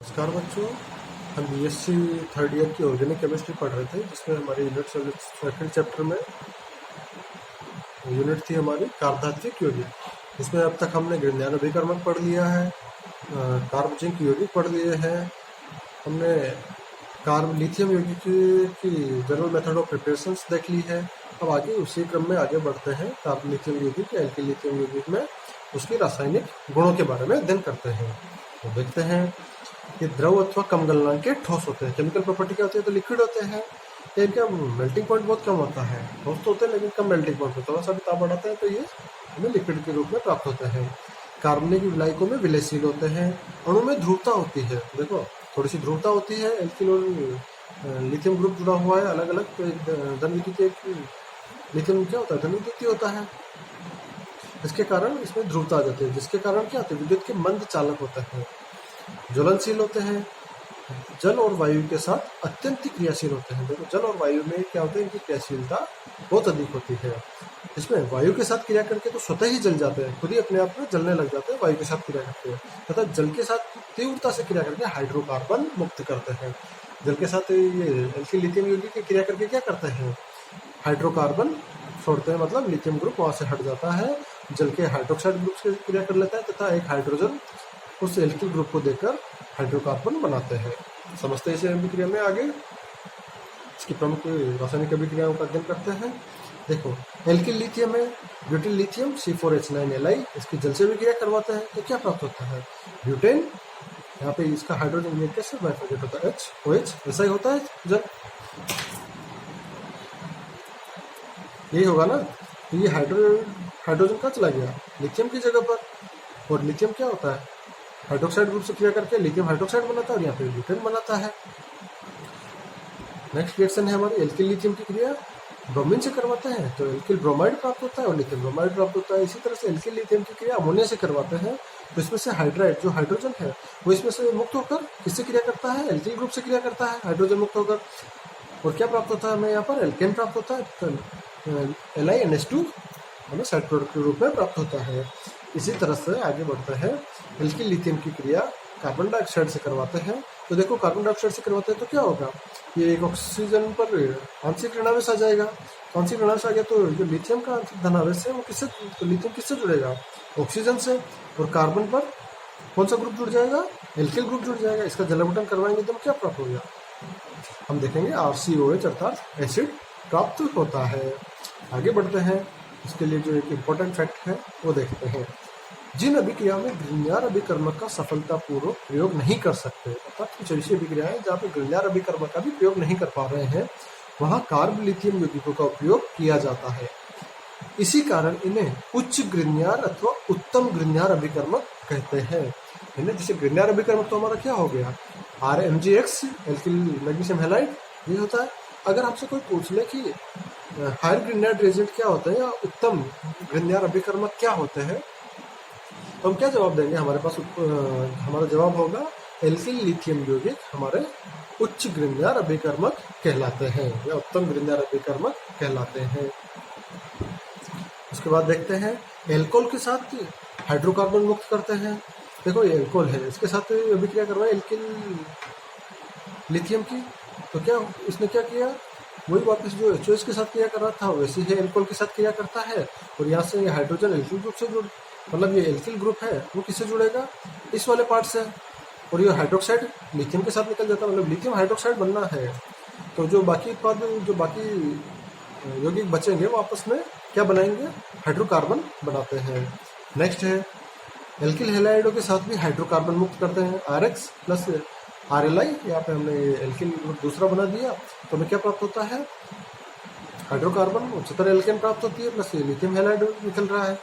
नमस्कार बच्चों, हम बीएससी थर्ड ईयर की ऑर्गेनिक केमिस्ट्री पढ़ रहे थे, जिसमें हमारी यूनिट सेकंड चैप्टर में यूनिट थी हमारी कार्बधात्विक यौगिक, जिसमें अब तक हमने ग्रिग्नान अभिकर्मक पढ़ लिया है, कार्ब जिंक यौगिक पढ़ लिए हैं, हमने कार्ब लिथियम यौगिक की जनरल मेथड ऑफ प्रिपरेशंस देख ली है। अब आगे उसी क्रम में आगे बढ़ते हैं, कार्ब लिथियम यौगिक एल्किल लिथियम यौगिक में उसकी रासायनिक गुणों के बारे में अध्ययन करते हैं। तो देखते हैं ये द्रव अथवा कम गलनांक के ठोस होते हैं। केमिकल प्रॉपर्टी क्या होती है? तो लिक्विड होते हैं। इनका मेल्टिंग पॉइंट बहुत कम होता है। ठोस तो होते हैं लेकिन कम मेल्टिंग पॉइंट होता है। थोड़ा सा भी ताप बढ़ाते हैं तो ये हमें लिक्विड के रूप में प्राप्त होते हैं। कार्बनिक विलायकों में विलयशील होते हैं। अणु में ध्रुवता होती है, देखो थोड़ी सी ध्रुवता होती है। एल्किल और लिथियम ग्रुप जुड़ा हुआ है अलग अलग, तो धन विद्युतीय लिथियम क्या होता है? धन विद्युतीय होता है। इसके कारण इसमें ध्रुवता आ जाती है, जिसके कारण क्या होता है? विद्युत के मंद चालक होते हैं, ज्वलनशील होते हैं, जल और वायु के साथ अत्यंत क्रियाशील होते हैं। देखो जल और वायु में क्या होता है? इनकी क्रियाशीलता बहुत अधिक होती है। इसमें वायु के साथ क्रिया करके तो स्वतः ही जल जाते हैं, खुद ही अपने आप में जलने लग जाते हैं वायु के साथ क्रिया करते हैं, तथा जल के साथ तीव्रता से क्रिया करके हाइड्रोकार्बन मुक्त करते हैं। जल के साथ ये एल्किल लिथियम यौगिक की क्रिया करके क्या करते हैं? हाइड्रोकार्बन छोड़ते हैं, मतलब लिथियम ग्रुप वहां से हट जाता है, जल के हाइड्रोक्साइड ग्रुप से क्रिया कर लेता है तथा एक हाइड्रोजन उस एल्किल ग्रुप को देकर हाइड्रोकार्बन बनाते हैं। समझते हैं इसे अभिक्रिया में आगे। इसकी प्रमुख रासायनिक अभिक्रियाओं का अध्ययन करते हैं। देखो एल्किल लिथियम है, ब्यूटिल लिथियम C4H9Li, इसकी जल से भी क्रिया करवाते हैं तो क्या प्राप्त होता है? ब्यूटेन। यहाँ पे इसका हाइड्रोजन ये कैसे बाइफर्केट होता है? OH, ऐसा ही होता है जल, यही होगा ना। तो ये हाइड्रोजन कहाँ चला गया? लिथियम की जगह पर। और लिथियम क्या होता है? हाइड्रोक्साइड ग्रुप से क्रिया करके लिथियम हाइड्रोक्साइड बनाता है और यहाँ पे ब्यूटेन बनाता है। नेक्स्ट रिएक्शन है हमारी एल्किल लिथियम की क्रिया ब्रोमीन से करवाते हैं तो एल्किल ब्रोमाइड प्राप्त होता है और लिथियम ब्रोमाइड प्राप्त होता है। इसी तरह से एल्किल लिथियम की क्रिया अमोनिया से करवाते हैं तो इसमें से हाइड्राइड जो हाइड्रोजन है वो इसमें से मुक्त होकर किससे क्रिया करता है? एल्किल ग्रुप से क्रिया करता है, हाइड्रोजन मुक्त होकर। और क्या प्राप्त होता है हमें? यहाँ पर एल्केन प्राप्त होता है, LiNH2 हमें साइड प्रोडक्ट के रूप में प्राप्त होता है। इसी तरह से आगे बढ़ते हैं। एल्किल लिथियम की क्रिया कार्बन डाइऑक्साइड से करवाते हैं तो देखो कार्बन डाइऑक्साइड से करवाते हैं तो क्या होगा? ये एक ऑक्सीजन पर आंशिक ऋणावेश आ जाएगा। तो आंशिक ऋणावेश आ गया तो जो लिथियम का आंशिक धनावेश है वो किससे, तो लिथियम किससे जुड़ेगा? ऑक्सीजन से। और कार्बन पर कौन सा ग्रुप जुड़ जाएगा? एल्किल ग्रुप जुड़ जाएगा। इसका जलावटन करवाएंगे तो क्या प्राप्त हो गया? हम देखेंगे RCOH अर्थात एसिड प्राप्त होता है। आगे बढ़ते हैं। इसके लिए जो एक इम्पोर्टेंट फैक्ट है वो देखते हैं। जिन अभिक्रिया में ग्रिग्नार अभिकर्मक का सफलतापूर्वक प्रयोग नहीं कर सकते, अर्थात कुछ ऐसी अभिक्रियाएं जहाँ पे ग्रिग्नार अभिकर्मक का भी प्रयोग नहीं कर पा रहे हैं, वहां कार्ब लिथियम यौगिकों का उपयोग किया जाता है। इसी कारण इन्हें उच्च ग्रिग्नार अथवा उत्तम ग्रिग्नार अभिकर्मक कहते हैं। इन्हें जैसे ग्रिग्नार अभिकर्मक तो हमारा क्या हो गया? RMgX एल्किल मैग्नीशियम हैलाइड ये होता है। अगर आपसे कोई पूछ ले कि हायर ग्रिग्नार रिएजेंट क्या होता है या उत्तम ग्रिग्नार अभिकर्मक क्या होते हैं, तो हम क्या जवाब देंगे? हमारे पास हमारा जवाब होगा एल्किल लिथियम यौगिक हमारे उच्च ग्रिग्नार अभिकर्मक कहलाते हैं या उत्तम ग्रिग्नार अभिकर्मक कहलाते हैं। उसके बाद देखते हैं एल्कोहल के साथ हाइड्रोकार्बन मुक्त करते हैं। देखो ये एल्कोहल है, इसके साथ अभिक्रिया करवाए एल्किल लिथियम की, तो क्या इसने क्या किया? वही वापस जो HOH के साथ क्रिया कर रहा था वैसे ही एल्कोहल के साथ क्रिया करता है और यहाँ से हाइड्रोजन एल्किल ग्रुप से जुड़, मतलब ये एल्किल ग्रुप है वो किससे जुड़ेगा? इस वाले पार्ट से। और ये हाइड्रोक्साइड लिथियम के साथ निकल जाता है, मतलब लिथियम हाइड्रोक्साइड बनना है। तो जो बाकी उत्पाद जो बाकी यौगिक बचेंगे वो आपस में क्या बनाएंगे? हाइड्रोकार्बन बनाते हैं। नेक्स्ट है एल्किल हैलाइडों के साथ भी हाइड्रोकार्बन मुक्त करते हैं। RX प्लस RLi, यहाँ पे हमने एल्किल ग्रुप दूसरा बना दिया तो हमें क्या प्राप्त होता है? हाइड्रोकार्बन, उच्चतर एल्केन प्राप्त होती है, प्लस लिथियम हैलाइड निकल रहा है।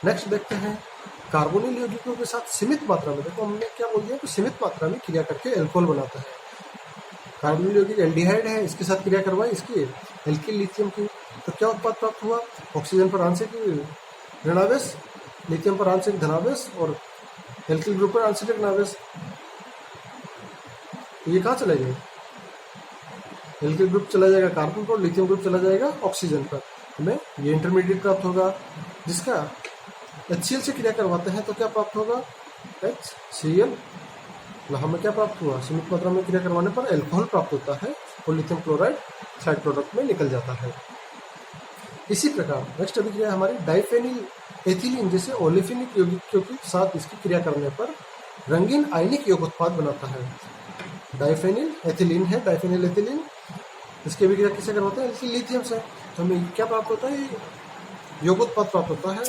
नेक्स्ट देखते हैं कार्बोनिल यौगिकों के साथ सीमित मात्रा में, देखो हमने क्या बोल दिया कि सीमित मात्रा में क्रिया करके एल्कोहल बनाता है। कार्बोनिल यौगिक एल्डिहाइड है, इसके साथ क्रिया करवाई इसकी एल्किल लिथियम की, तो क्या उत्पाद प्राप्त हुआ? ऑक्सीजन पर आंशिक ऋणावेश, लिथियम पर आंशिक धनावेश और एल्किल ग्रुप पर आंशिक ऋणावेश। ये कहाँ चले गए? एल्किल ग्रुप चला जाएगा कार्बन पर, लिथियम ग्रुप चला जाएगा ऑक्सीजन पर। हमें ये इंटरमीडिएट प्राप्त होगा, जिसका HCl से क्रिया करवाते हैं तो क्या प्राप्त होगा? HCl। मतलब हमें क्या प्राप्त हुआ, सीमित मात्रा में क्रिया करवाने पर एल्कोहल प्राप्त होता है और लिथियम क्लोराइड साइड प्रोडक्ट में निकल जाता है। इसी प्रकार नेक्स्ट अभिक्रिया हमारी डाइफेनिल एथिलीन जैसे ओलेफिनिक यौगिकों के साथ इसकी क्रिया करने पर रंगीन आयनिक यौग उत्पाद बनाता है। डाइफेनिल एथिलीन है, डाइफेनिल एथिलीन, इसकी अभिक्रिया किसे करवाते हैं, एल्किल लिथियम से। तो हमें क्या प्राप्त होता है, यौग उत्पाद प्राप्त होता है,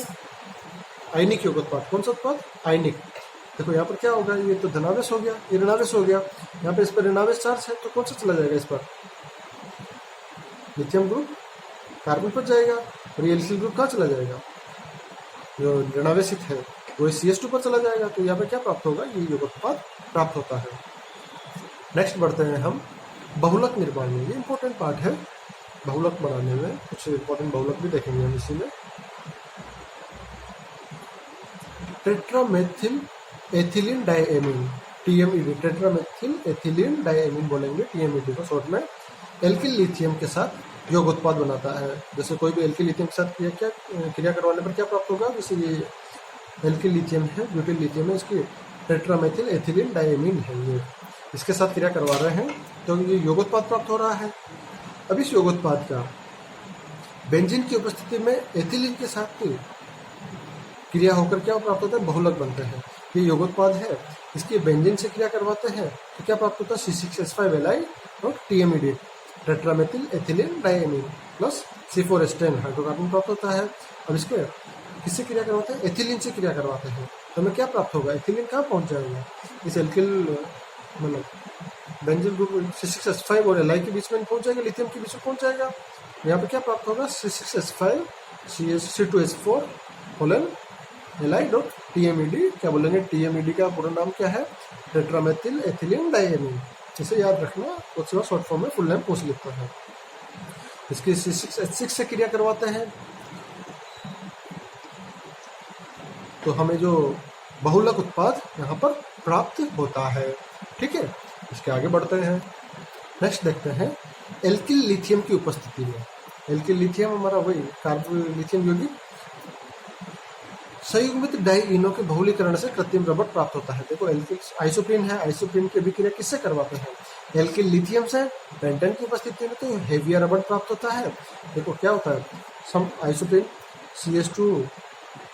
आयनिक यौग उत्पाद। कौन सा उत्पाद, आयनिक। देखो यहाँ पर क्या होगा, ये तो धनावेश हो गया, ये ऋणावेश हो गया, यहाँ पे इस पर ऋणावेश चार्ज है, तो कौन सा चला जाएगा, इस पर लिथियम ग्रुप कार्बन पर जाएगा, और ये एल्किल ग्रुप कहाँ चला जाएगा, जो ऋणावेशित है वो CH2 पर चला जाएगा। तो यहाँ पे क्या प्राप्त होगा, ये यौग उत्पाद प्राप्त होता है। नेक्स्ट बढ़ते हैं हम बहुलक निर्माण में, ये इंपॉर्टेंट पार्ट है। बहुलक बनाने में कुछ इंपॉर्टेंट बहुलक भी देखेंगे हम इसी में। Tetramethyl ethylene diamine, TMED, tetramethyl ethylene diamine बोलेंगे, TMED को शॉर्ट में। एल्किल लिथियम के साथ यौग उत्पाद बनाता है। जैसे कोई भी एल्किल लिथियम के साथ क्रिया करवाने पर क्या प्राप्त होगा, जैसे ये एल्किल लिथियम है, ब्यूटिल लिथियम है, इसकी टेट्रामेथिल एथिलीन डाइएमीन है, ये इसके साथ क्रिया करवा रहे हैं तो ये यौगोत्पाद प्राप्त हो रहा है। अब इस यौगोत्पाद का बेंजीन की उपस्थिति में एथिलीन के साथ की क्रिया होकर क्या प्राप्त होता है, बहुलक बनते हैं। ये यौगोत्पाद है, इसकी बेंजीन से क्रिया करवाते हैं तो क्या प्राप्त होता है, C6H5 एलाइड और TMED, tetramethyl ethylene diamine plus C4H10 hydrocarbon प्राप्त होता है। अब इसके किससे क्रिया करवाते हैं, एथिलीन से क्रिया करवाते हैं तो हमें क्या प्राप्त होगा, एथिलीन कहाँ पहुंच जाएगा, इस एल्किल मतलब बेंजीन ग्रुप C6H5 और एलाइ के बीच में पहुंच जाएगा, लिथियम के बीच में पहुंच जाएगा। यहाँ पे क्या प्राप्त होगा, C6H5 C2H4 colon ally dot TMED, क्या बोलेंगे, TMED का पूरा नाम क्या है, टेट्रामेथिल एथिलीन डाइएमीन। इसे याद रखना, कुछ शॉर्ट फॉर्म में फुल नेम पूछ लेता है। इसकी C6H6 से क्रिया करवाते हैं तो हमें जो बहुलक उत्पाद यहाँ पर प्राप्त होता है। ठीक है, इसके आगे बढ़ते हैं। नेक्स्ट देखते हैं एल्किल लिथियम की उपस्थिति में। एल्किल लिथियम हमारा वही कार्बो लिथियम यौगिक संयुग्मित डाइइनों के बहुलीकरण से कृत्रिम रबड़ प्राप्त होता है। देखो एल्किल आइसोप्रीन है, आइसोप्रीन की अभिक्रिया किससे करवाते हैं, एल्किल लिथियम से। पेंटेन की उपस्थिति में तो हेवियर रबड़ प्राप्त होता है। देखो क्या होता है, some isoprene CH2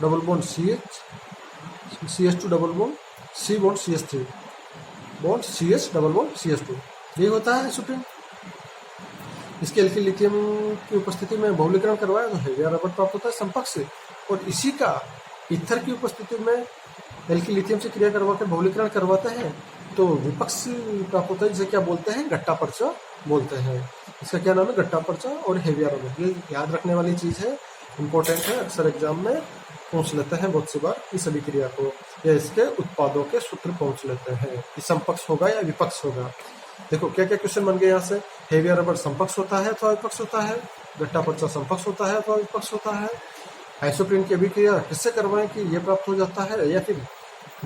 double bond CH, CH2 double bond C bond CH3 bond CH double bond CH2, ये होता है आइसोप्रीन। इसके एल्किल लिथियम की उपस्थिति में बहुलीकरण करवाया तो हेवियर रबड़ प्राप्त होता है संपर्क से, और इसी का ईथर की उपस्थिति में एल्किल लिथियम से क्रिया करवा कर बहुलीकरण करवाते हैं तो विपक्ष प्राप्त होता है, जिसे क्या बोलते हैं, गट्टा पर्चा बोलते हैं। इसका क्या नाम है, गट्टा पर्चा और हेवियर रबड़। ये याद रखने वाली चीज़ है, इंपॉर्टेंट है, अक्सर एग्जाम में पूछ लेते हैं बहुत सी बार इस अभिक्रिया को, या इसके उत्पादों के सूत्र पूछ लेते हैं कि समपक्ष होगा या विपक्ष होगा। देखो क्या क्या क्वेश्चन बन गए यहाँ से, हेवियर रबड़ समपक्ष होता है अथवा विपक्ष होता है, गट्टा पर्चा समपक्ष होता है अथवा विपक्ष होता है, आइसोप्रीन की अभिक्रिया किससे करवाएं कि ये प्राप्त हो जाता है, या फिर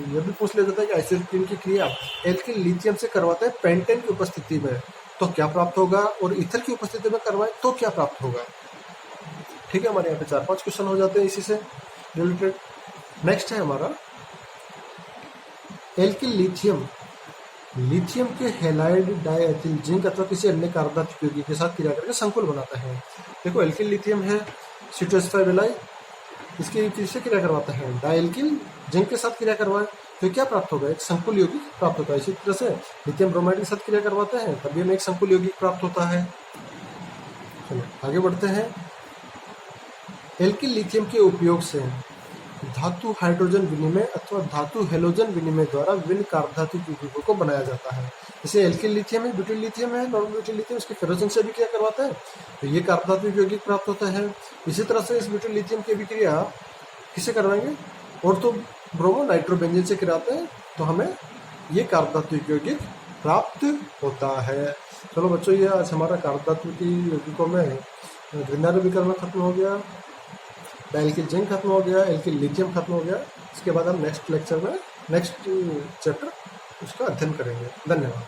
ये भी पूछ लिया जाता है कि आइसोप्रीन की क्रिया एल्किल लिथियम से करवाते हैं पेंटेन की उपस्थिति में तो क्या प्राप्त होगा, और ईथर की उपस्थिति में करवाएं तो क्या प्राप्त होगा। ठीक है, हमारे यहाँ पे 4-5 क्वेश्चन हो जाते हैं इसी से रिलेटेड। नेक्स्ट है हमारा एल्किल लिथियम, लिथियम के हैलाइड डाइएथिल जिंक अथवा किसी अन्य कार्बधातु यौगिक के साथ क्रिया करके संकुल बनाता है। देखो एल्किल लिथियम है C2H5 एलाइ, इसकी किससे क्रिया करवाता है, डाइएल्किल जिंक के साथ क्रिया करवाए तो क्या प्राप्त होगा, एक संकुल यौगिक प्राप्त होता है। इसी तरह से लिथियम ब्रोमाइड के साथ क्रिया करवाते हैं तभी हमें एक संकुल यौगिक प्राप्त होता है। चलो आगे बढ़ते हैं। एल्किल लिथियम के उपयोग से धातु हाइड्रोजन विनिमय अथवा धातु हेलोजन विनिमय द्वारा विभिन्न कार्बधातु यौगिकों को बनाया जाता है। जैसे एल्किल लिथियम है, ब्यूटिल लिथियम है, नॉन ब्यूटिल लिथियम, इसके फेरोजन से भी क्या करवाता है तो ये कार्बधातु यौगिक प्राप्त होता है। इसी तरह से इस ब्यूटिल लिथियम की अभिक्रिया किससे करवाएंगे, और तो ब्रोमो नाइट्रोबेंजीन से कराते हैं तो हमें ये कार्बधातु यौगिक प्राप्त होता है। चलो बच्चों, ये आज हमारा कार्बधातु की यौगिकों में द्विनार्य विकर्ण खत्म हो गया, एल्किल जिंक खत्म हो गया, एल्किल लिथियम खत्म हो गया। इसके बाद हम नेक्स्ट लेक्चर में नेक्स्ट चैप्टर उसका अध्ययन करेंगे। धन्यवाद।